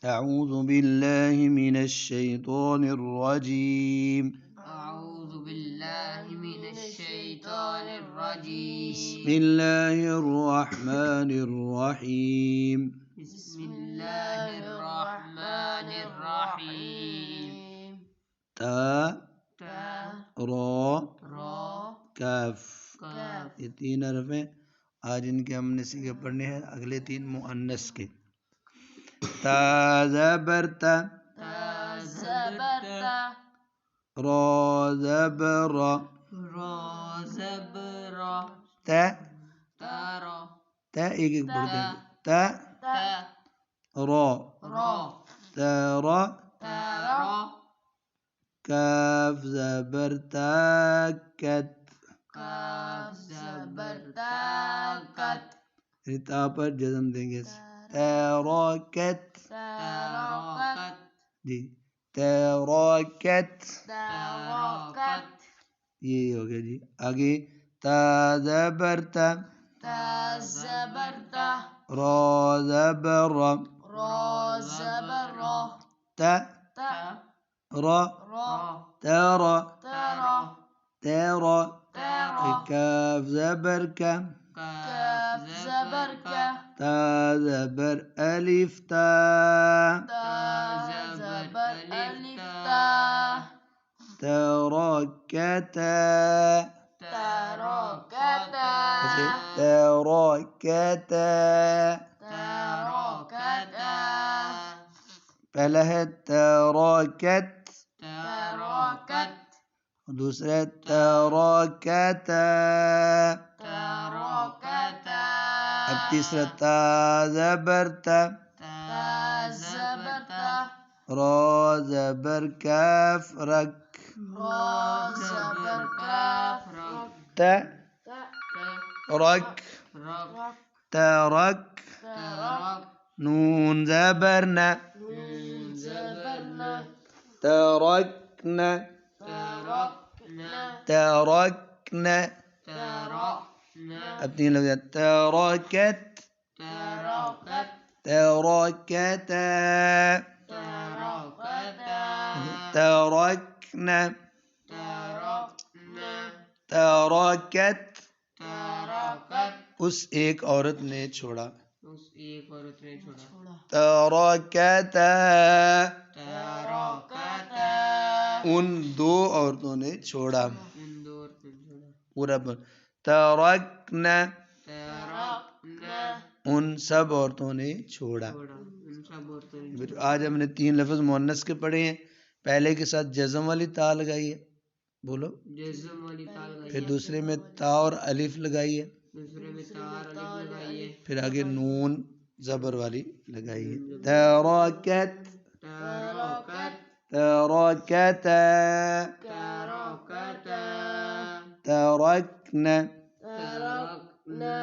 أعوذ بالله من الشيطان الرجيم. أعوذ بالله من الشيطان الرجيم. بسم الله الرحمن الرحيم. بسم الله الرحمن الرحيم. تا را کاف، کاف. یہ تین حرف ہیں. آج ان کے ہم نے سیکھے پڑھنے ہیں اگلے تین مؤنث کے. تا زبر تا، زبر تا، را زبر را، را زبر را، تا تارا، تا ایک ایک پڑھتے ہیں. تا تا، را را، تارا، تارا، کاف زبر تا کت، کاف زبر تا کت، تا پر جزم دیں گے. تراکت، تراکت، جی تراکت، تراکت. یہ ہو گیا جی. آگے تا زبر تا، تا زبر تا، را زبر را، را زبر را، تا تا، را را، ترى ترا، ترى. ترا، کاف زبر کا، کاف زبر کا، تا زبر الف تا، تا زبر الف تا، تراکتا، تراکتا، تراکتا. تراکتا، پہلا ہے تراکت، تراکت، دوسرا ہے تراکتا. تراکتا. اب تیسرا تا زبر تا، تا زبر تا، را زبر کاف رک، را زبر کاف رک، تا تا، رک، رک، ترک. ترک، نون زبر نا، نون زبر نا، ترکنا، ترکنا، ترکنا. ترکنا. اب تین لفظ ہیں. ترکت، ترکت، ترکتا، ترکتا، ترکنا، ترکنا، ترکت. ترکت. اس ایک عورت نے چھوڑا. اس ایک عورت نے چھوڑا. ترکتا، ترکتا. ان دو عورتوں نے چھوڑا. ان دو عورتوں نے چھوڑا. پورا بول. ترکنا، ترکنا. ان سب عورتوں نے چھوڑا. ان سب عورتوں نے چھوڑا. آج ہم نے تین لفظ مؤنث کے پڑھے ہیں. پہلے کے ساتھ جزم والی تا لگائی ہے، بولو. جزم والی تا لگائی پھر ہے. دوسرے میں تا اور الف لگائی ہے. دوسرے میں تا اور الف لگائی ہے. پھر آگے نون زبر والی لگائی ہے. تراکت، ترکت، تراکتا، ترکتا، ترکنا. ترکنا.